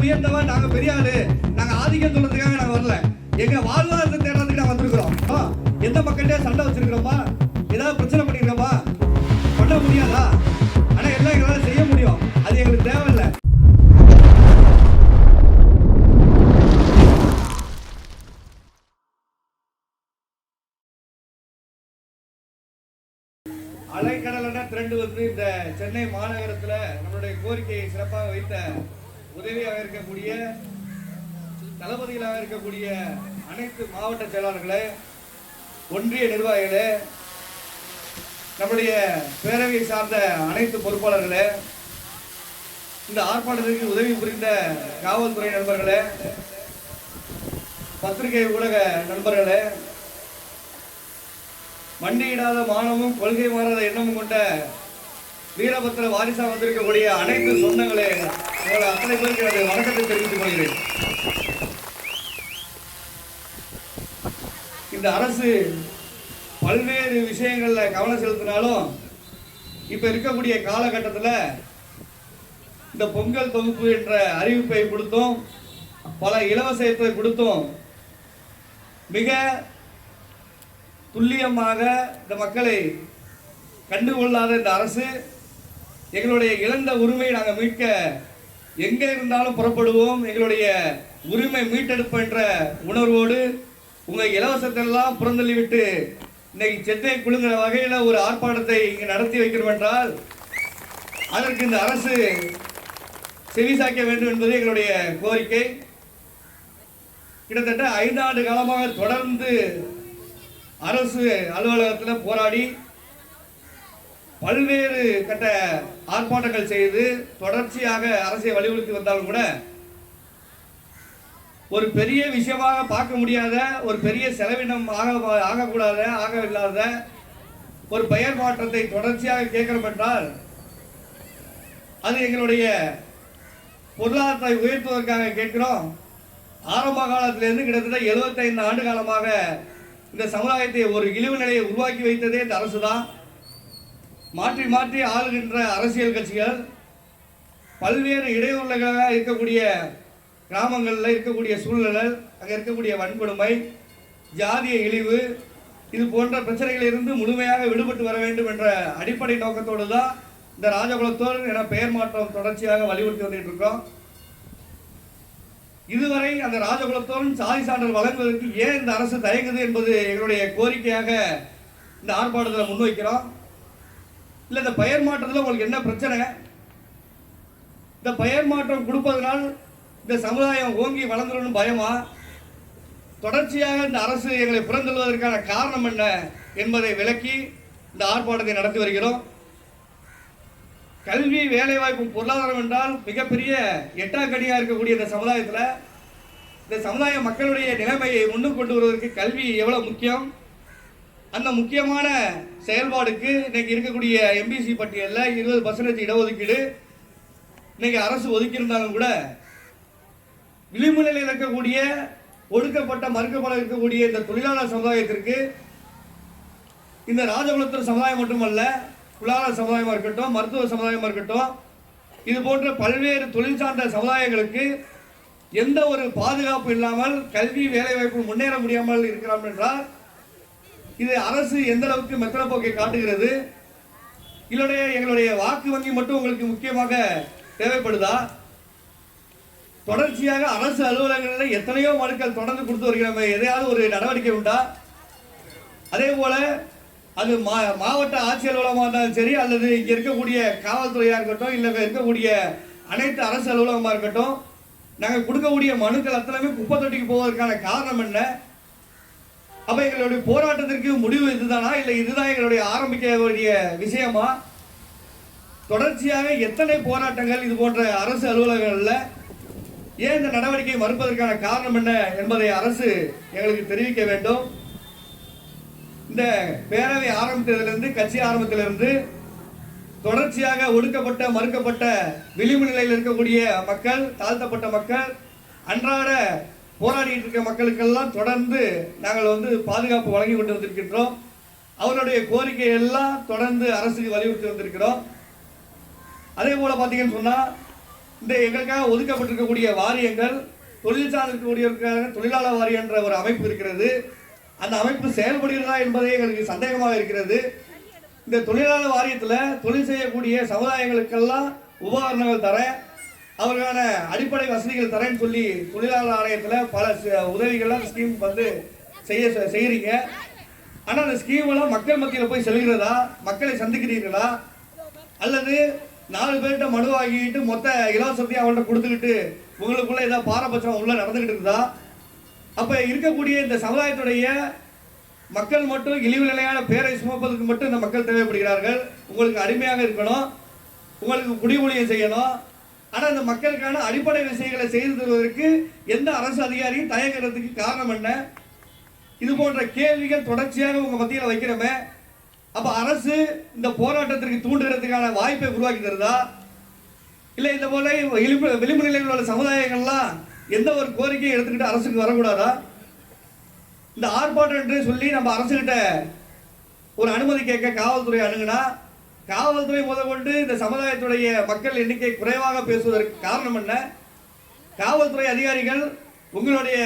உயர்ந்தவன், நாங்க பெரிய ஆளு, நாங்க ஆதிக்கம் சொல்றதுக்காக நாங்க வரல. எங்க வாழ்வாதாரத்தை தேடுறதுக்கு நாங்க வந்திருக்கிறோம். எந்த மக்கள்கிட்ட சண்டை வச்சிருக்கிறோமா, ஏதாவது பிரச்சனை பண்ணிருக்கோமா? பண்ண முடியாதா? ஆனா எல்லாம் எங்களால செய்ய முடியும். அது எங்களுக்கு தேவையில்லை. அலைக்கடலான திரண்டு வந்து இந்த சென்னை மாநகரத்தில் நம்மளுடைய கோரிக்கையை சிறப்பாக வைத்த உதவியாக இருக்கக்கூடிய தளபதிகளாக இருக்கக்கூடிய அனைத்து மாவட்ட செயலாளர்களே, ஒன்றிய நிர்வாகிகளே, நம்முடைய பேரவையை சார்ந்த அனைத்து பொறுப்பாளர்களே, இந்த ஆர்ப்பாட்டத்திற்கு உதவி புரிந்த காவல்துறை நண்பர்களே, பத்திரிகை ஊடக நண்பர்களே, மண்டியிடாத மானமும் கொள்கை மாறாத எண்ணமும் கொண்ட வீரபத்திர வாரிசா வந்திருக்கக்கூடிய அனைத்து சொந்தங்களே, உங்களை அத்தனை பேருக்கு எனது வணக்கத்தை தெரிவித்துக் கொள்கிறேன். இந்த அரசு பல்வேறு விஷயங்கள்ல கவனம் செலுத்தினாலும் இப்ப இருக்கக்கூடிய காலகட்டத்தில் இந்த பொங்கல் தொகுப்பு என்ற அறிவிப்பை கொடுத்தோம், பல இலவசத்தை கொடுத்தோம், மிக துல்லியமாக இந்த மக்களை கண்டுகொள்ளாத இந்த அரசு எங்களுடைய இழந்த உரிமையை நாங்கள் மீட்க எங்கே இருந்தாலும் புறப்படுவோம், எங்களுடைய உரிமை மீட்டெடுப்பு என்ற உணர்வோடு உங்கள் இலவசத்தை எல்லாம் புறந்தள்ளிவிட்டு இன்னைக்கு சென்னை குழுங்கிற வகையில் ஒரு ஆர்ப்பாட்டத்தை இங்கே நடத்தி வைக்கிறோம் என்றால் அதற்கு இந்த அரசு செவிசாய்க்க வேண்டும் என்பது எங்களுடைய கோரிக்கை. கிட்டத்தட்ட 5 ஆண்டு காலமாக தொடர்ந்து அரசு அலுவலகத்தில் போராடி பல்வேறு கட்ட ஆர்ப்பாட்டங்கள் செய்து தொடர்ச்சியாக அரசை வலியுறுத்தி வந்தாலும் கூட ஒரு பெரிய விஷயமாக பார்க்க முடியாத, ஒரு பெரிய செலவினம் ஆகக்கூடாத, ஆகவில்லாத ஒரு பெயர் மாற்றத்தை தொடர்ச்சியாக கேட்கிறோம் என்றால் அது எங்களுடைய பொருளாதாரத்தை உயர்த்துவதற்காக கேட்கிறோம். ஆரம்ப காலத்திலிருந்து கிட்டத்தட்ட 75 ஆண்டு காலமாக இந்த சமுதாயத்தை ஒரு இழிவு நிலையை உருவாக்கி வைத்ததே இந்த அரசு தான். மாற்றி மாற்றி ஆளுகின்ற அரசியல் கட்சிகள் பல்வேறு இடையூறுகளாக இருக்கக்கூடிய கிராமங்களில் இருக்கக்கூடிய சூழ்நிலை, அங்கே இருக்கக்கூடிய வன்கொடுமை, ஜாதிய இழிவு, இது போன்ற பிரச்சனைகளிலிருந்து முழுமையாக விடுபட்டு வர வேண்டும் என்ற அடிப்படை நோக்கத்தோடு தான் இந்த ராஜகுலத்தோர் என பெயர் மாற்றம் தொடர்ச்சியாக வலியுறுத்தி வந்துட்டு இருக்கோம். இதுவரை அந்த ராஜகுலத்தோரின் சாதி சான்றிதழ் வழங்குவதற்கு ஏன் இந்த அரசு தயங்குது என்பது எங்களுடைய கோரிக்கையாக இந்த ஆர்ப்பாட்டத்தில் முன்வைக்கிறோம். இல்லை, இந்த பெயர் மாற்றத்தில் உங்களுக்கு என்ன பிரச்சனை? இந்த பெயர் மாற்றம் கொடுப்பதனால் இந்த சமுதாயம் ஓங்கி வளர்ந்துடும் பயமா? தொடர்ச்சியாக இந்த அரசு எங்களை புறந்தள்ளுவதற்கான காரணம் என்ன என்பதை விளக்கி இந்த ஆர்ப்பாட்டத்தை நடத்தி வருகிறோம். கல்வி, வேலைவாய்ப்பு, பொருளாதாரம் என்றால் மிகப்பெரிய எட்டாக்கடியாக இருக்கக்கூடிய இந்த சமுதாயத்தில் இந்த சமுதாய மக்களுடைய நிலைமையை முன்னுக்கு கொண்டு வருவதற்கு கல்வி எவ்வளவு முக்கியம், அந்த முக்கியமான செயல்பாடுக்கு இன்னைக்கு இருக்கக்கூடிய எம்பிசி பட்டியலில் 20% இடஒதுக்கீடு இன்னைக்கு அரசு ஒதுக்கியிருந்தாலும் கூட விளிம்பு நிலையில் இருக்கக்கூடிய ஒடுக்கப்பட்ட, மறுக்கப்பட இருக்கக்கூடிய இந்த தொழிலாளர் சமுதாயத்திற்கு இந்த ராஜகுலத்தர் சமுதாயம் மட்டுமல்ல, குலாளர் சமுதாயமாக இருக்கட்டும், மருத்துவ சமுதாயமாக இருக்கட்டும், இது போன்ற பல்வேறு தொழில் சார்ந்த சமுதாயங்களுக்கு எந்த ஒரு பாதுகாப்பு இல்லாமல் கல்வி, வேலைவாய்ப்பு முன்னேற முடியாமல் இருக்கிறோம் என்றால் இது அரசு எந்த அளவுக்கு மெத்தன போக்கை காட்டுகிறது? இல்லையா எங்களுடைய வாக்கு வங்கி மட்டும் உங்களுக்கு முக்கியமாக தேவைப்படுதா? தொடர்ச்சியாக அரசு அலுவலகங்களில் எத்தனையோ மனுக்கள் தொடர்ந்து கொடுத்து வருகிறோம், எதையாவது ஒரு நடவடிக்கை உண்டா? அதே போல அது மாவட்ட ஆட்சி அலுவலகமாக இருந்தாலும் சரி, அல்லது இங்கே இருக்கக்கூடிய காவல்துறையாக இருக்கட்டும், இல்லை இருக்கக்கூடிய அனைத்து அரசு அலுவலகமாக இருக்கட்டும், நாங்கள் கொடுக்கக்கூடிய மனுக்கள் அத்தனையுமே குப்பை தொட்டிக்கு போவதற்கான காரணம் என்ன? அப்போ எங்களுடைய போராட்டத்திற்கு முடிவு இதுதானா, இல்லை இதுதான் எங்களுடைய ஆரம்பிக்க வேண்டிய விஷயமா? தொடர்ச்சியாக எத்தனை போராட்டங்கள் இது போன்ற அரசு அலுவலகங்களில் ஏன் இந்த நடவடிக்கை மறுப்பதற்கான காரணம் என்ன என்பதை அரசு எங்களுக்கு தெரிவிக்க வேண்டும். இந்த பேரவை ஆரம்பித்ததிலிருந்து, கட்சி ஆரம்பத்திலிருந்து தொடர்ச்சியாக ஒடுக்கப்பட்ட, மறுக்கப்பட்ட, விளிம்பு நிலையில் இருக்கக்கூடிய மக்கள், தாழ்த்தப்பட்ட மக்கள், அன்றாட போராடிட்டு இருக்க மக்களுக்கெல்லாம் தொடர்ந்து நாங்கள் பாதுகாப்பு வழங்கி கொண்டு வந்திருக்கின்றோம். அவருடைய கோரிக்கை எல்லாம் தொடர்ந்து அரசுக்கு வலியுறுத்தி வந்திருக்கிறோம். அதே போல பார்த்தீங்கன்னு சொன்னால் இந்த எங்களுக்காக ஒதுக்கப்பட்டிருக்கக்கூடிய வாரியங்கள், தொழில் சார்ந்திருக்கக்கூடியவர்களுக்காக தொழிலாளர் வாரியம் என்ற ஒரு அமைப்பு இருக்கிறது. அந்த அமைப்பு செயல்படுகிறதா என்பதே எங்களுக்கு சந்தேகமாக இருக்கிறது. இந்த தொழிலாளர் வாரியத்தில் தொழில் செய்யக்கூடிய சமுதாயங்களுக்கெல்லாம் உபகரணங்கள் தரேன், அவர்களான அடிப்படை வசதிகள் தரேன்னு சொல்லி தொழிலாளர் ஆணையத்தில் பல உதவிகள்லாம் ஸ்கீம் வந்து செய்கிறீங்க. ஆனால் அந்த ஸ்கீமெல்லாம் மக்கள் மத்தியில் போய் செல்கிறதா, மக்களை சந்திக்கிறீர்களா, அல்லது 4 பேர்கிட்ட மனு வாங்கிட்டு மொத்த இலவசத்தையும் அவங்கள்ட்ட கொடுத்துக்கிட்டு உங்களுக்குள்ள ஏதாவது பாரபட்சம் உள்ள நடந்துக்கிட்டு இருக்குதா? அப்போ இருக்கக்கூடிய இந்த சமுதாயத்துடைய மக்கள் மட்டும் இழிவு நிலையான பேரை சுமப்பதற்கு மட்டும் இந்த மக்கள் தேவைப்படுகிறார்கள். உங்களுக்கு அடிமையாக இருக்கணும், உங்களுக்கு குடிமொழியை செய்யணும். ஆனால் இந்த மக்களுக்கான அடிப்படை விஷயங்களை செய்து தருவதற்கு எந்த அரசு அதிகாரியும் தயங்குறதுக்கு காரணம் என்ன? இது போன்ற கேள்விகள் தொடர்ச்சியாக உங்கள் மத்தியில் வைக்கிறோமே, அப்போ அரசு இந்த போராட்டத்திற்கு தூண்டுகிறதுக்கான வாய்ப்பை உருவாக்கி தருதா? இல்லை இந்த போல விளிம்பு நிலையில் உள்ள சமுதாயங்கள்லாம் எந்த ஒரு கோரிக்கையை எடுத்துக்கிட்டு அரசுக்கு வரக்கூடாதா? இந்த ஆர்ப்பாட்டம் என்று சொல்லி நம்ம அரசுகிட்ட ஒரு அனுமதி கேட்க காவல்துறை அணுகுனா, காவல்துறை முதற்கொண்டு இந்த சமுதாயத்துடைய மக்கள் எண்ணிக்கை குறைவாக பேசுவதற்கு காரணம் என்ன? காவல்துறை அதிகாரிகள் உங்களுடைய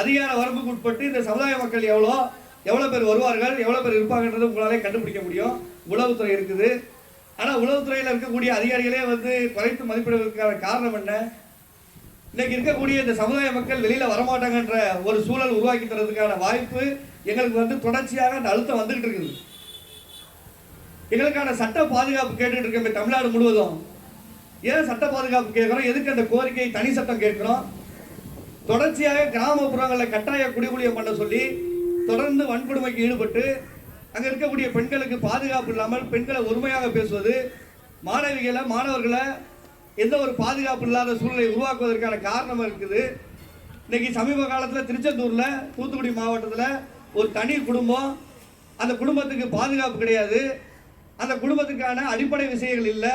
அதிகார வரம்புக்கு உட்பட்டு இந்த சமுதாய மக்கள் எவ்வளோ பேர் வருவார்கள், எவ்வளோ பேர் இருப்பாங்கன்றது உங்களாலே கண்டுபிடிக்க முடியும். உளவுத்துறை இருக்குது. ஆனால் உளவுத்துறையில் இருக்கக்கூடிய அதிகாரிகளே வந்து குறைத்து மதிப்பிடுவதற்கான காரணம் என்ன? இன்னைக்கு இருக்கக்கூடிய இந்த சமுதாய மக்கள் வெளியில் வரமாட்டாங்கன்ற ஒரு சூழல் உருவாக்கி தரதுக்கான வாய்ப்பு எங்களுக்கு வந்து தொடர்ச்சியாக அந்த அழுத்தம் வந்துகிட்டு இருக்குது. எங்களுக்கான சட்ட பாதுகாப்பு கேட்டுட்டு இருக்கோம் தமிழ்நாடு முழுவதும். ஏன் சட்ட பாதுகாப்பு கேட்குறோம்? எதுக்கு அந்த கோரிக்கை தனி சட்டம் கேட்கிறோம்? தொடர்ச்சியாக கிராமப்புறங்களில் கட்டாய குடிமொழியம் பண்ண சொல்லி தொடர்ந்து வன்கொடுமைக்கு ஈடுபட்டு அங்கே இருக்கக்கூடிய பெண்களுக்கு பாதுகாப்பு இல்லாமல் பெண்களை ஒருமையாக பேசுவது, மாணவர்களை எந்த ஒரு பாதுகாப்பு இல்லாத சூழ்நிலை உருவாக்குவதற்கான காரணம் இருக்குது. இன்னைக்கு சமீப காலத்தில் திருச்செந்தூரில், தூத்துக்குடி மாவட்டத்தில் ஒரு தனி குடும்பம், அந்த குடும்பத்துக்கு பாதுகாப்பு கிடையாது, அந்த குடும்பத்துக்கான அடிப்படை விஷயங்கள் இல்லை,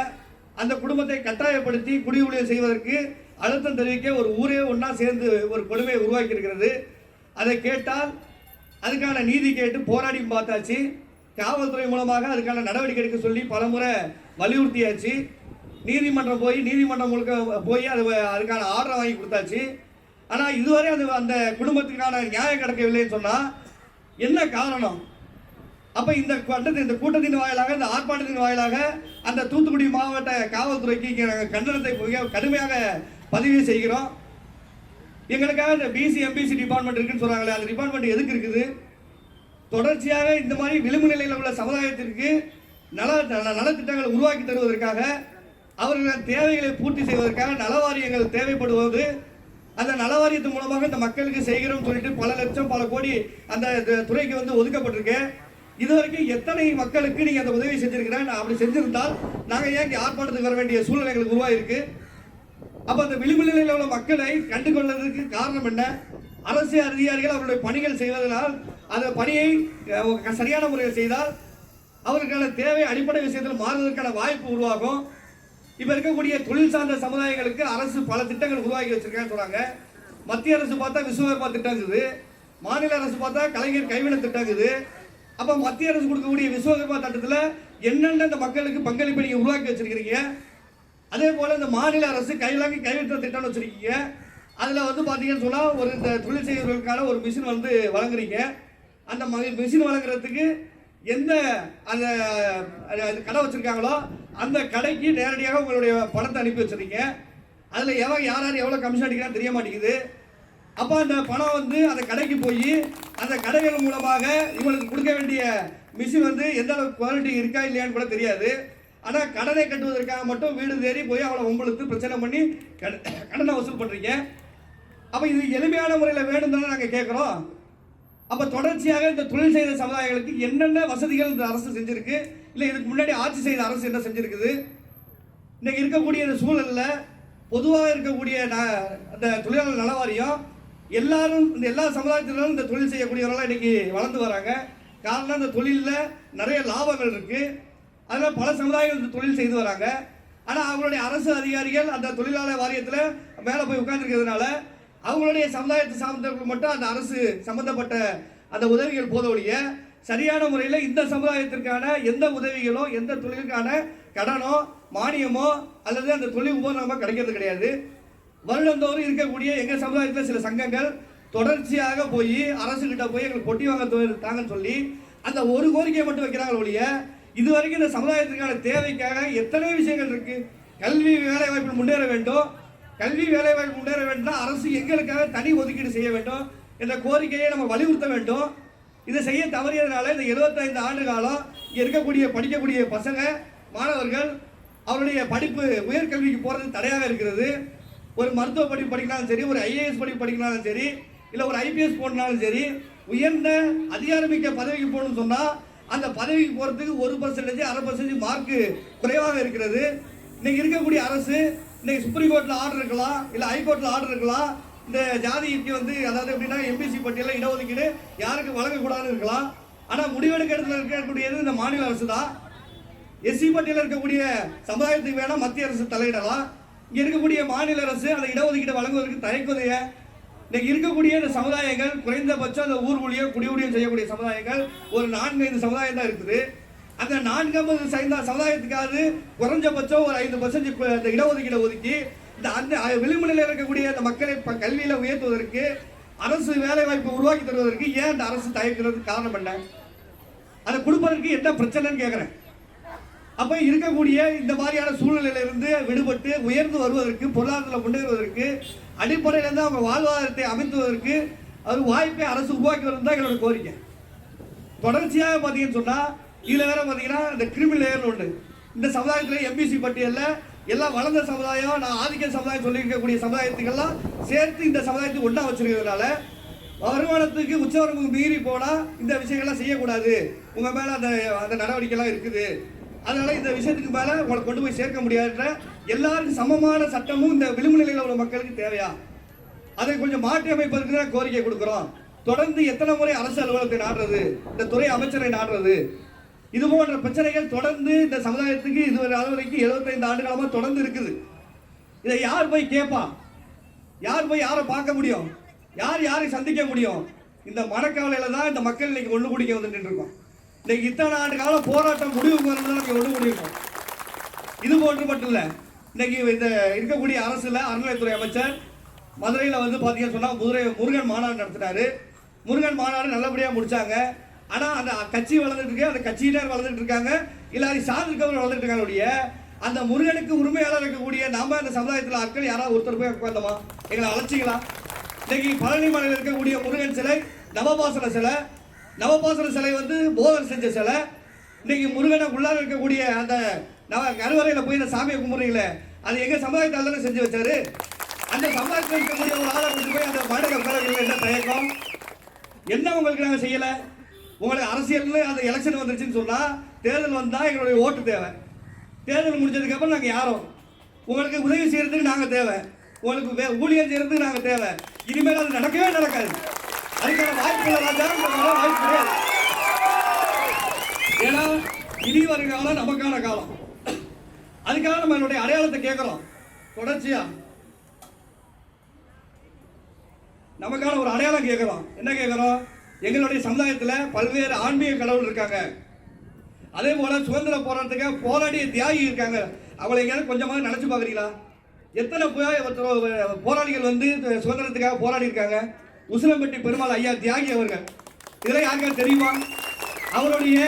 அந்த குடும்பத்தை கட்டாயப்படுத்தி குடிமொழியம் செய்வதற்கு அழுத்தம் தெரிவிக்க ஒரு ஊரே ஒன்றா சேர்ந்து ஒரு கொடுமையை உருவாக்கி இருக்கிறது. அதை கேட்டால் அதுக்கான நீதி கேட்டு போராடி பார்த்தாச்சு. காவல்துறை மூலமாக அதுக்கான நடவடிக்கை எடுக்க சொல்லி பலமுறை வலியுறுத்தியாச்சு. நீதிமன்றம் முழுக்க போய் அதுக்கான ஆர்டரை வாங்கி கொடுத்தாச்சு. ஆனால் இதுவரை அந்த குடும்பத்துக்கான நியாயம் கிடைக்கவில்லைன்னு சொன்னால் என்ன காரணம்? அப்போ இந்த கூட்டத்தின் வாயிலாக, இந்த ஆர்ப்பாட்டத்தின் வாயிலாக அந்த தூத்துக்குடி மாவட்ட காவல்துறைக்கு நாங்கள் கண்டனத்தை கடுமையாக பதிவு செய்கிறோம். எங்களுக்காக இந்த பிசி எம்பிசி டிபார்ட்மெண்ட் இருக்குன்னு சொல்கிறாங்களே, அந்த டிபார்ட்மெண்ட் எதுக்கு இருக்குது? தொடர்ச்சியாக இந்த மாதிரி விளிம்பு நிலையில் உள்ள சமுதாயத்திற்கு நலத்திட்டங்களை உருவாக்கி தருவதற்காக, அவர்களின் தேவைகளை பூர்த்தி செய்வதற்காக நலவாரியங்கள் தேவைப்படுவது, அந்த நலவாரியத்தின் மூலமாக இந்த மக்களுக்கு செய்கிறோம் சொல்லிட்டு பல லட்சம் பல கோடி அந்த துறைக்கு வந்து ஒதுக்கப்பட்டிருக்கு. இதுவரைக்கும் எத்தனை மக்களுக்கு நீங்கள் அந்த உதவி செஞ்சிருக்கிறேன்? அப்படி செஞ்சிருந்தால் நாங்கள் ஏன் இங்கே ஆர்ப்பாட்டத்துக்கு வர வேண்டிய சூழ்நிலைகளுக்கு உருவாயிருக்கு? அப்போ அந்த விளிம்பு நிலையில் உள்ள மக்களை கண்டுகொள்வதற்கு காரணம் என்ன? அரசு அதிகாரிகள் அவருடைய பணிகள் செய்வதனால் அந்த பணியை சரியான முறையில் செய்தால் அவர்களுக்கான தேவை அடிப்படை விஷயத்தில் மாறுவதற்கான வாய்ப்பு உருவாகும். இப்போ இருக்கக்கூடிய தொழில் சார்ந்த சமுதாயங்களுக்கு அரசு பல திட்டங்கள் உருவாக்கி வச்சிருக்கேன்னு சொல்றாங்க. மத்திய அரசு பார்த்தா விஸ்வகர்மா திட்டம் இருக்குது, மாநில அரசு பார்த்தா கலைஞர் கைவினை திட்டம் இருக்குது. அப்போ மத்திய அரசு கொடுக்கக்கூடிய விஸ்வகர்மா திட்டத்தில் என்னென்ன இந்த மக்களுக்கு பங்களிப்பை நீங்கள் உருவாக்கி வச்சிருக்கிறீங்க? அதே போல் இந்த மாநில அரசு கைவிட்ட திட்டம்னு வச்சிருக்கீங்க. அதில் வந்து பார்த்தீங்கன்னு சொன்னால் ஒரு இந்த தொழில் செய்வர்களுக்கான ஒரு மிஷின் வந்து வழங்குறீங்க. அந்த மிஷின் வழங்குறதுக்கு எந்த அந்த கடை வச்சுருக்காங்களோ அந்த கடைக்கு நேரடியாக உங்களுடைய பணத்தை அனுப்பி வச்சுருக்கீங்க. அதில் யார் எவ்வளோ கமிஷன் அடிக்கிறான்னு தெரிய மாட்டேங்குது. அப்போ அந்த பணம் வந்து அந்த கடைக்கு போய் அந்த கடைகள் மூலமாக இவங்களுக்கு கொடுக்க வேண்டிய மிஷின் வந்து எந்த அளவுக்கு குவாலிட்டி இருக்கா இல்லையான்னு கூட தெரியாது. ஆனால் கடனை கட்டுவதற்காக மட்டும் வீடு தேடி போய் அவளை உங்களுக்கு பிரச்சனை பண்ணி கடனை வசூல் பண்ணுறீங்க. அப்போ இது எளிமையான முறையில் வேணும் தானே நாங்கள் கேட்குறோம். அப்போ தொடர்ச்சியாக இந்த தொழில் செய்த சமுதாயங்களுக்கு என்னென்ன வசதிகள் இந்த அரசு செஞ்சுருக்கு, இல்லை இதுக்கு முன்னாடி ஆட்சி செய்த அரசு என்ன செஞ்சுருக்குது? இன்றைக்கி இருக்கக்கூடிய இந்த சூழலில் பொதுவாக இருக்கக்கூடிய அந்த தொழிலாளர் நல வாரியம் எல்லாரும் எல்லா சமுதாயத்திலும் இந்த தொழில் செய்யக்கூடியவர்களாம் இன்றைக்கி வளர்ந்து வராங்க. காரணம் இந்த தொழிலில் நிறைய லாபங்கள் இருக்குது, அதனால் பல சமுதாயங்கள் இந்த தொழில் செய்து வராங்க. ஆனால் அவங்களுடைய அரசு அதிகாரிகள் அந்த தொழிலாளர் வாரியத்தில் மேலே போய் உட்கார்ந்துருக்கிறதுனால அவங்களுடைய சமுதாயத்தை சார்ந்தவர்களுக்கு மட்டும் அந்த அரசு சம்பந்தப்பட்ட அந்த உதவிகள் போதவழிய சரியான முறையில் இந்த சமுதாயத்திற்கான எந்த உதவிகளோ எந்த தொழிலுக்கான கடனோ மானியமோ அல்லது அந்த தொழில் உபகரணமோ கிடைக்கிறது கிடையாது. வருடந்தோறும் இருக்கக்கூடிய எங்கள் சமுதாயத்தில் சில சங்கங்கள் தொடர்ச்சியாக போய் அரசுகிட்ட போய் எங்களுக்கு பொட்டி வாங்க தாங்கன்னு சொல்லி அந்த ஒரு கோரிக்கையை மட்டும் வைக்கிறாங்க ஒழிய இதுவரைக்கும் இந்த சமுதாயத்திற்கான தேவைக்காக எத்தனை விஷயங்கள் இருக்கு. கல்வி வேலைவாய்ப்பு முன்னேற வேண்டும், கல்வி வேலைவாய்ப்பு முன்னேற வேண்டும், அரசு எங்களுக்காக தனி ஒதுக்கீடு செய்ய வேண்டும் என்ற கோரிக்கையை நம்ம வலியுறுத்த வேண்டும். இதை செய்ய தவறியதுனால இந்த 75 ஆண்டு காலம் இங்கே இருக்கக்கூடிய படிக்கக்கூடிய பசங்க மாணவர்கள் அவருடைய படிப்பு உயர்கல்விக்கு போகிறது தடையாக இருக்கிறது. ஒரு மருத்துவ படிப்பு படிக்கனாலும் சரி, ஒரு ஐஏஎஸ் படிப்பு படிக்கனாலும் சரி, இல்லை ஒரு ஐபிஎஸ் போனாலும் சரி, உயர்ந்த அதிகாரமிக்க பதவிக்கு போகணும்னு சொன்னால் அந்த பதவிக்கு போகிறதுக்கு 1% 1/2% மார்க்கு குறைவாக இருக்கிறது. இன்னைக்கு இருக்கக்கூடிய அரசு இன்னைக்கு சுப்ரீம் கோர்ட்டில் ஆர்டர் இருக்கலாம், இல்லை ஹைகோர்ட்டில் ஆர்டர் இருக்கலாம், இந்த ஜாதிக்கு அதாவது எப்படின்னா எம்பிசி பட்டியலில் இடஒதுக்கீடு யாருக்கு வழங்கக்கூடாதுன்னு இருக்கலாம். ஆனால் முடிவெடுக்க இடத்துல இருக்கக்கூடியது இந்த மாநில அரசு தான். எஸ்சி பட்டியலில் இருக்கக்கூடிய சமுதாயத்துக்கு வேணால் மத்திய அரசு தலையிடலாம். இங்கே இருக்கக்கூடிய மாநில அரசு அந்த இடஒதுக்கீடு வழங்குவதற்கு தயக்குதைய இன்னைக்கு இருக்கக்கூடிய இந்த சமுதாயங்கள் குறைந்தபட்சம் அந்த ஊர் ஊழியம் குடியுரியம் செய்யக்கூடிய சமுதாயங்கள் ஒரு 4-5 சமுதாயம் தான் இருக்குது. அந்த 4-5 சமுதாயத்துக்காவது குறைஞ்சபட்சம் ஒரு 5% அந்த இடஒதுக்கீடை ஒதுக்கி அந்த விளிம்புநிலையில் இருக்கக்கூடிய அந்த மக்களை கல்வியில் உயர்த்துவதற்கு அரசு வேலை வாய்ப்பு உருவாக்கி தருவதற்கு ஏன் அந்த அரசு தயக்கிறதுக்கு காரணம் என்ன? அதை கொடுப்பதற்கு என்ன பிரச்சனைன்னு கேட்குறேன். அப்ப இருக்கக்கூடிய இந்த மாதிரியான சூழ்நிலையிலிருந்து விடுபட்டு உயர்ந்து வருவதற்கு, பொருளாதாரத்தில் முன்னேறுவதற்கு, அடிப்படையிலிருந்து அவங்க வாழ்வாதாரத்தை அமைத்துவதற்கு அது வாய்ப்பை அரசு உருவாக்கி வரும் தான் எங்களோட கோரிக்கை. தொடர்ச்சியாக பார்த்தீங்கன்னு சொன்னால் இதில் வேற பார்த்தீங்கன்னா இந்த கிரிமினல் லேயர்னு ஒன்று இந்த சமுதாயத்தில் எம்பிசி பட்டியலில் எல்லாம் வளர்ந்த சமுதாயம், நான் ஆதிக்க சமுதாயம் சொல்லியிருக்கக்கூடிய சமுதாயத்துக்கெல்லாம் சேர்த்து இந்த சமுதாயத்துக்கு ஒன்றா வச்சிருக்கிறதுனால வருமானத்துக்கு உச்சவரம்புக்கு மீறி போனால் இந்த விஷயங்கள்லாம் செய்யக்கூடாது, உங்கள் மேலே அந்த நடவடிக்கைலாம் இருக்குது, அதனால இந்த விஷயத்துக்கு மேலே உங்களை கொண்டு போய் சேர்க்க முடியாதுன்ற எல்லாருக்கும் சமமான சட்டமும் இந்த விளிம்பு நிலையில் உள்ள மக்களுக்கு தேவையா? அதை கொஞ்சம் மாற்றி அமைப்பதற்கு தான் கோரிக்கை கொடுக்குறோம். தொடர்ந்து எத்தனை முறை அரசு அலுவலகத்தை நாடுறது, இந்த துறை அமைச்சரை நாடுறது, இது போன்ற பிரச்சனைகள் தொடர்ந்து இந்த சமுதாயத்துக்கு இதுவரை அளவரைக்கு 75 ஆண்டு காலமாக தொடர்ந்து இருக்குது. இதை யார் போய் கேட்பா? யார் போய் யாரை பார்க்க முடியும்? யார் யாரை சந்திக்க முடியும்? இந்த மனக்கவலையில தான் இந்த மக்கள் இன்னைக்கு ஒன்று கூடிக்க வந்துட்டு இருக்கோம். இன்னைக்கு இத்தனை ஆண்டு காலம் போராட்டம் முடிவுக்கு வரணும் நம்ம ஒன்று முடியும். இது போன்று மட்டும் இல்லை, இன்னைக்கு இந்த இருக்கக்கூடிய அரசுல அறநிலையத்துறை அமைச்சர் மதுரையில் வந்து பார்த்தீங்கன்னு சொன்னால் முருகன் மாநாடு நடத்தினாரு. முருகன் மாநாடு நல்லபடியாக முடிச்சாங்க. ஆனால் அந்த கட்சி வளர்ந்துட்டு இருக்கு, அந்த கட்சியினர் வளர்ந்துட்டு இருக்காங்க, எல்லாரும் சார்ந்திருக்கவங்க வளர்ந்துட்டு இருக்காங்க. அந்த முருகனுக்கு உரிமையாளர் இருக்கக்கூடிய நாம அந்த சமுதாயத்தில் ஆட்கள் யாராவது ஒருத்தர் போய் உட்காந்தோமா? எங்களை அழைச்சிக்கலாம். இன்னைக்கு பழனி மலையில் இருக்கக்கூடிய முருகன் சிலை நவபாசன சிலை, நவபாசன சிலை வந்து போதர் செஞ்ச சிலை. இன்னைக்கு முருகனை உள்ளார இருக்கக்கூடிய அந்த கருவறையில் போய் இந்த சாமியை கும்பிடுறீங்களே, அது எங்க சமுதாயத்தால் தானே செஞ்சு வச்சாரு. அந்த சமுதாயத்தில் இருக்கக்கூடிய ஒரு ஆளை கொண்டு போய் அந்த மண்டக உட்காரர்கள் என்ன தயக்கம்? என்ன உங்களுக்கு நாங்கள் செய்யலை? உங்களுக்கு அரசியல் அந்த எலெக்ஷன் வந்துருச்சுன்னு சொன்னால் தேர்தல் வந்தால் எங்களுடைய ஓட்டு தேவை. தேர்தல் முடிஞ்சதுக்கப்புறம் நாங்கள் யாரும் உங்களுக்கு உதவி செய்யறதுக்கு நாங்கள் தேவை, உங்களுக்கு ஊழியர் செய்யறதுக்கு நாங்கள் தேவை. இனிமேல் அது நடக்கவே நடக்காது. அதுக்கான வாய்ப்புகள் வாய்ப்பு கிடையாது. ஏன்னா இனி வரும் காலம் நமக்கான காலம். அதுக்காக நம்ம என்னுடைய அடையாளத்தை கேட்கிறோம். தொடர்ச்சியா நமக்கான ஒரு அடையாளம் கேட்கிறோம். என்ன கேட்கிறோம்? எங்களுடைய சமுதாயத்தில் பல்வேறு ஆன்மீக கடவுள் இருக்காங்க. அதே போல சுதந்திர போராட்டத்துக்காக போராடிய தியாகி இருக்காங்க. அவளை எங்கேயாவது கொஞ்சமாக நினைச்சு பார்க்குறீங்களா? எத்தனை போராளிகள் வந்து சுதந்திரத்துக்காக போராடி இருக்காங்க. உசிலம்பட்டி பெருமாள் ஐயா தியாகி அவர்கள், இதெல்லாம் யாருக்காவது தெரியுமா? அவருடைய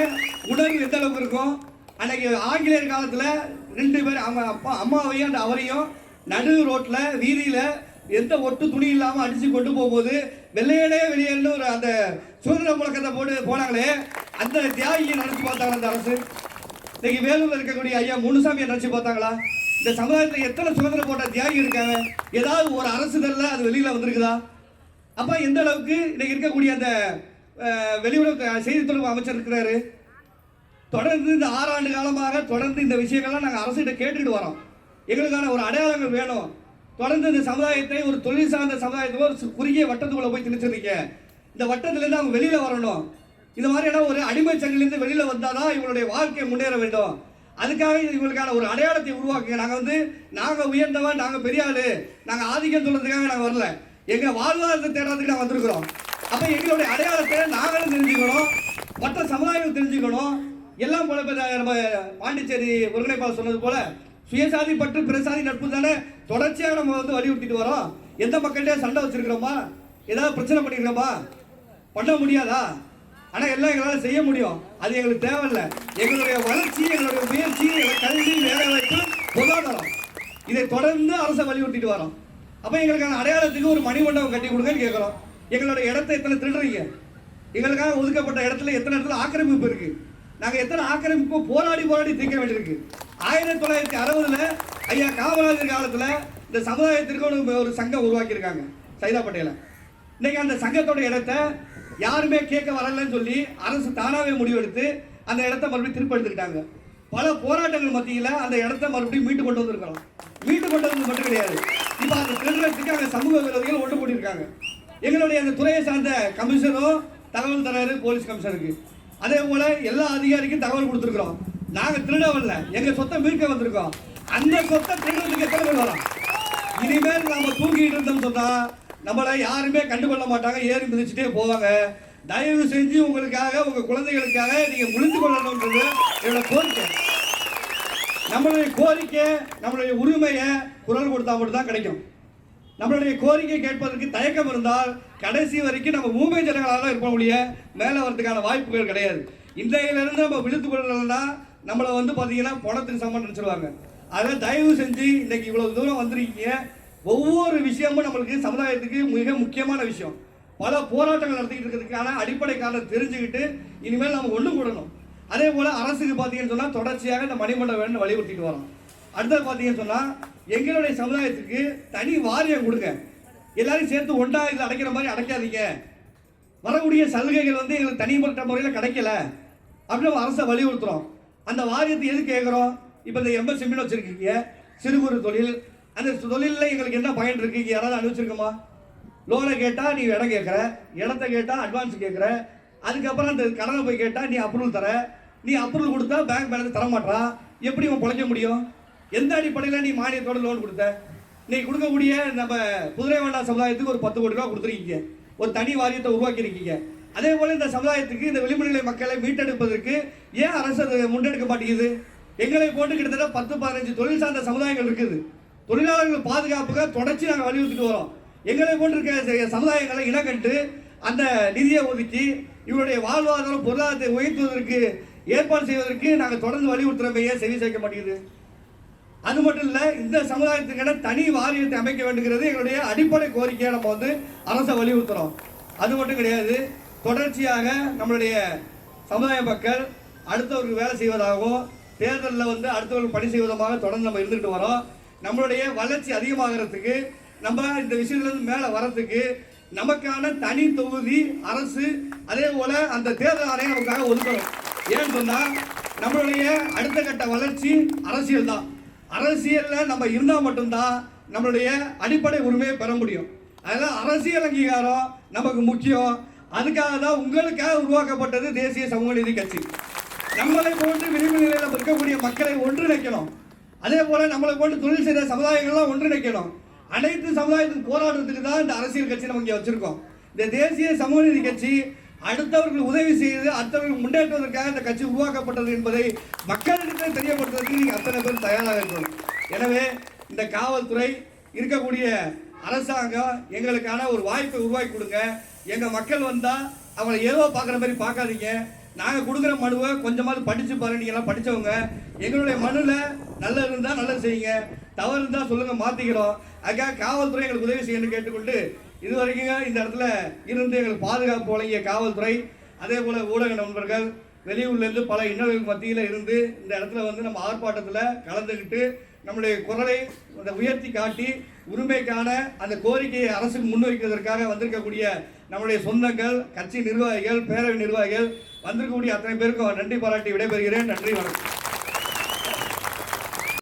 உணர்வு எந்த அளவுக்கு இருக்கும்? அன்னைக்கு ஆங்கிலேயர் காலத்தில் 2 பேர் அவங்க அம்மாவையும் அந்த அவரையும் நடு ரோட்டில் வீதியில் எந்த ஒட்டு துணி இல்லாமல் அடித்து கொண்டு போகும்போது வெள்ளையனே வெளியேன்னு ஒரு அந்த சுதந்திர முழக்கத்தை போட்டு போனாங்களே, அந்த தியாகியை நினச்சி பார்த்தாங்களா அந்த அரசு? இன்னைக்கு வேலூரில் இருக்கக்கூடிய ஐயா முனுசாமியை நினச்சி பார்த்தாங்களா? இந்த சமுதாயத்தில் எத்தனை சுதந்திர போட்ட தியாகி இருக்காங்க? ஏதாவது ஒரு அரசுதல்ல அது வெளியில் வந்திருக்குதா? அப்போ எந்த அளவுக்கு இன்னைக்கு இருக்கக்கூடிய அந்த வெளியுறவு செய்தி தொடர்பு அமைச்சர் இருக்கிறாரு. தொடர்ந்து இந்த 6 ஆண்டு காலமாக தொடர்ந்து இந்த விஷயங்கள்லாம் நாங்கள் அரசிட்ட கேட்டுக்கிட்டு வரோம். எங்களுக்கான ஒரு அடையாளங்கள் வேணும். தொடர்ந்து இந்த சமுதாயத்தை ஒரு தொழில் சார்ந்த சமுதாயத்தை ஒரு குறுகிய வட்டத்துக்குள்ள போய் திணிச்சிருக்கீங்க. இந்த வட்டத்திலேருந்து அவங்க வெளியில் வரணும். இந்த மாதிரியான ஒரு அடிமை சங்கிலிருந்து வெளியில் வந்தால் தான் இவங்களுடைய வாழ்க்கையை முன்னேற வேண்டும். அதுக்காக இவங்களுக்கான ஒரு அடையாளத்தை உருவாக்குங்க. நாங்கள் உயர்ந்தவன், நாங்கள் பெரிய ஆளு, நாங்கள் ஆதிக்கம் சொல்றதுக்காக நாங்கள் வரல. எங்கள் வாழ்வாதாரத்தை தேடுறதுக்கு நாங்கள் வந்திருக்கிறோம். அப்போ எங்களுடைய அடையாளத்தை நாங்களும் தெரிஞ்சுக்கணும். மற்ற சமுதாயம் தெரிஞ்சுக்கணும். எல்லாம் போல நம்ம பாண்டிச்சேரி ஒருங்கிணைப்பாளர் சொன்னது போல சுயசாதி பற்று பிரசாதி நட்பு தானே தொடர்ச்சியாக நம்ம வந்து வலியுறுத்திட்டு வரோம். எந்த மக்கள்கிட்ட சண்டை வச்சிருக்கிறோமா, ஏதாவது பிரச்சனை பண்ணிக்கிறோமா, பண்ண முடியாதா? ஆனால் எல்லாம் எங்களால் செய்ய முடியும். அது எங்களுக்கு தேவையில்லை. எங்களுடைய வளர்ச்சி, எங்களுடைய முயற்சி, கல்வி, வேலைவாய்ப்பு, பொருளாதாரம், இதை தொடர்ந்து அரசை வலியுறுத்திட்டு வரோம். அப்போ எங்களுக்கான அடையாளத்துக்கு ஒரு மணிமண்டபம் கட்டி கொடுங்கன்னு கேட்குறோம். எங்களுடைய இடத்தை எத்தனை திருடுறீங்க? எங்களுக்காக ஒதுக்கப்பட்ட இடத்துல எத்தனை இடத்துல ஆக்கிரமிப்பு இருக்கு? நாங்கள் எத்தனை ஆக்கிரமிப்பு போராடி தீர்க்க வேண்டியிருக்கு. 1960 ஐயா காமராஜர் காலத்தில் இந்த சமுதாயத்திற்கு ஒரு சங்கம் உருவாக்கியிருக்காங்க சைதாப்பேட்டையில். இன்னைக்கு அந்த சங்கத்தோட இடத்தை யாருமே கேட்க வரலன்னு சொல்லி அரசு தானாகவே முடிவெடுத்து அந்த இடத்த மறுபடியும் திருப்பி எடுத்துக்கிட்டாங்க. பல போராட்டங்கள் மத்தியில் அந்த இடத்த மறுபடியும் மீட்டு கொண்டு வந்திருக்கிறோம். மீட்டு கொண்டு வந்தது மட்டும் கிடையாது, இப்போ அந்த திருடத்துக்கு அங்கே சமூக விரோதிகள் ஒன்று கூட்டியிருக்காங்க. எங்களுடைய அந்த துறையை சார்ந்த கமிஷனரும் தகவல் தராரு போலீஸ் கமிஷனருக்கு. அதே போல எல்லா அதிகாரிக்கும் தகவல் கொடுத்துருக்கிறோம். நாங்கள் திருடவில்ல, எங்கள் சொத்தை மீட்க வந்திருக்கோம். அந்த சொத்தை திருடுறதுக்கு எத்தனை பேர் வரோம்? இனிமேல் நம்ம தூங்கிட்டு இருந்தோம் சொன்னா நம்மளை யாருமே கண்டுகொள்ள மாட்டாங்க, ஏறி மிதிச்சுட்டே போவாங்க. தயவு செஞ்சு உங்களுக்காக, உங்க குழந்தைகளுக்காக நீங்க முடிந்து கொள்ளணும்ன்றது என்னோட கோரிக்கை. நம்மளுடைய கோரிக்கை, நம்மளுடைய உரிமையை குரல் கொடுத்தா மட்டும் தான் கிடைக்கும். நம்மளுடைய கோரிக்கை கேட்பதற்கு தயக்கம் இருந்தால் கடைசி வரைக்கும் நம்ம ஊமை ஜனங்களாக இருப்பவங்களுடைய மேலே வரதுக்கான வாய்ப்புகள் கிடையாது. இன்றையிலிருந்து நம்ம விழுத்து கொள்ளலைன்னா நம்மளை வந்து பார்த்தீங்கன்னா பணத்துக்கு சம்பந்தம் நினச்சிடுவாங்க. அதனால் தயவு செஞ்சு இன்னைக்கு இவ்வளோ தூரம் வந்திருக்கீங்க. ஒவ்வொரு விஷயமும் நம்மளுக்கு சமுதாயத்துக்கு மிக முக்கியமான விஷயம். பல போராட்டங்கள் நடத்திக்கிட்டு இருக்கிறதுக்கான அடிப்படை காரணம் தெரிஞ்சுக்கிட்டு இனிமேல் நம்ம ஒன்று கூடணும். அதே போல் அரசுக்கு பார்த்தீங்கன்னு சொன்னால் தொடர்ச்சியாக இந்த மணிமண்டபம் வேணும்னு வலியுறுத்திட்டு வரோம். அடுத்தது பார்த்தீங்கன்னு சொன்னால் எங்களுடைய சமுதாயத்துக்கு தனி வாரியம் கொடுங்க. எல்லாரும் சேர்த்து ஒன்றா இதில் அடைக்கிற மாதிரி அடைக்காதீங்க. வரக்கூடிய சலுகைகள் வந்து எங்களுக்கு தனிப்பட்ட முறையில் கிடைக்கல அப்படின்னு அரசை வலியுறுத்துகிறோம். அந்த வாரியத்தை எது கேட்குறோம்? இப்போ இந்த எம்எஸ்எம்இன்னு வச்சுருக்கீங்க, சிறு குறு தொழில். அந்த தொழிலில் எங்களுக்கு என்ன பயன் இருக்குது? யாராவது அனுப்பிச்சிருக்கோமா? லோனை கேட்டால் நீ இடம் கேட்குற, இடத்த கேட்டால் அட்வான்ஸ் கேட்குற, அதுக்கப்புறம் அந்த கடனை போய் கேட்டால் நீ அப்ரூவல் தர, நீ அப்ரூவல் கொடுத்தா பேங்க் பேலன்ஸ் தரமாட்டான். எப்படி அவன் பிழைக்க முடியும்? எந்த அடிப்படையில் நீ மானியத்தோட லோன் கொடுத்த? நீ கொடுக்கக்கூடிய நம்ம குதிரை வேண்டா சமுதாயத்துக்கு ஒரு 10 கோடி ரூபா கொடுத்துருக்கீங்க, ஒரு தனி வாரியத்தை உருவாக்கியிருக்கீங்க. அதே போல் இந்த சமுதாயத்துக்கு, இந்த விளிம்பு நிலை மக்களை மீட்டெடுப்பதற்கு ஏன் அரசு அதை முன்னெடுக்க மாட்டேங்குது? எங்களை போட்டு கிட்டத்தட்ட 10-15 தொழில் சார்ந்த சமுதாயங்கள் இருக்குது. தொழிலாளர்கள் பாதுகாப்புக்காக தொடர்ச்சி நாங்கள் வலியுறுத்திட்டு வரோம். எங்களை போன்றிருக்க சமுதாயங்களை இனக்கண்டு அந்த நிதியை ஒதுக்கி இவருடைய வாழ்வாதாரம் பொருளாதாரத்தை உயர்த்துவதற்கு ஏற்பாடு செய்வதற்கு நாங்கள் தொடர்ந்து வலியுறுத்துறமையே செவி சேர்க்க மாட்டேங்குது. அது மட்டும் இல்லை, இந்த சமுதாயத்துக்கான தனி வாரியத்தை அமைக்க வேண்டுகிறது எங்களுடைய அடிப்படை கோரிக்கையை நம்ம வந்து அரசை வலியுறுத்துறோம். அது மட்டும் கிடையாது, தொடர்ச்சியாக நம்மளுடைய சமுதாய மக்கள் அடுத்தவருக்கு வேலை செய்வதாகவும் தேர்தலில் வந்து அடுத்தவர்கள் பணி செய்வதாக தொடர்ந்து நம்ம இருந்துகிட்டு வரோம். நம்மளுடைய வளர்ச்சி அதிகமாகிறதுக்கு, நம்ம இந்த விஷயத்துலேருந்து மேலே வரத்துக்கு நமக்கான தனி தொகுதி அரசு, அதே போல் அந்த தேர்தல் ஆணையம் நமக்காக ஒதுக்கணும். ஏன்னு சொன்னால் நம்மளுடைய அடுத்த கட்ட வளர்ச்சி அரசியல் தான். அரசியலில் நம்ம இருந்தால் மட்டும்தான் நம்மளுடைய அடிப்படை உரிமையை பெற முடியும். அதனால் அரசியல் அங்கீகாரம் நமக்கு முக்கியம். அதுக்காக தான் உங்களுக்காக உருவாக்கப்பட்டது தேசிய சமூக நீதி கட்சி. நம்மளை போன்று விளிம்பு நிலையில் இருக்கக்கூடிய மக்களை ஒன்றிணைக்கணும். அதே போல் நம்மளை போன்று தொழில் செய்கிற சமுதாயங்கள்லாம் ஒன்றிணைக்கணும். அனைத்து சமுதாயத்துக்கு போராடுறதுக்கு தான் இந்த அரசியல் கட்சி நம்ம இங்கே வச்சிருக்கோம். இந்த தேசிய சமூக நீதி கட்சி அடுத்தவர்கள் உதவி செய்து அடுத்தவர்கள் முன்னேற்றுவதற்காக இந்த கட்சி உருவாக்கப்பட்டது என்பதை மக்களிடத்தில் தெரியப்படுத்துவதற்கு நீங்கள் அத்தனை பேர் தயாராக இருக்கணும். எனவே இந்த காவல்துறை இருக்கக்கூடிய அரசாங்கம் எங்களுக்கான ஒரு வாய்ப்பை உருவாக்கி கொடுங்க. எங்கள் மக்கள் வந்தால் அவங்களை ஏதோ பார்க்குற மாதிரி பார்க்காதீங்க. நாங்கள் கொடுக்குற மனுவை கொஞ்சமாவது படித்து பாருங்க. நீங்கள்லாம் படித்தவங்க. எங்களுடைய மனுவில் நல்லது இருந்தால் நல்லது செய்யுங்க, தவறு இருந்தால் சொல்லுங்கள், மாற்றிக்கிறோம். அதுக்காக காவல்துறை எங்களுக்கு உதவி செய்யணும்னு கேட்டுக்கொண்டு இதுவரைக்கும் இந்த இடத்துல இருந்து எங்களுக்கு பாதுகாப்பு வழங்கிய காவல்துறை, அதே போல் ஊடக நண்பர்கள், வெளியூர்லேருந்து பல இன்னல்கள் மத்தியில் இருந்து இந்த இடத்துல வந்து நம்ம ஆர்ப்பாட்டத்தில் கலந்துக்கிட்டு நம்முடைய குரலை உயர்த்தி காட்டி உரிமைக்கான அந்த கோரிக்கையை அரசுக்கு முன்வைக்கிறதற்காக வந்திருக்கக்கூடிய நம்முடைய சொந்தங்கள், கட்சி நிர்வாகிகள், பேரவை நிர்வாகிகள், வந்திருக்கக்கூடிய அத்தனை பேருக்கும் நன்றி பாராட்டி விடைபெறுகிறேன். நன்றி, வணக்கம்.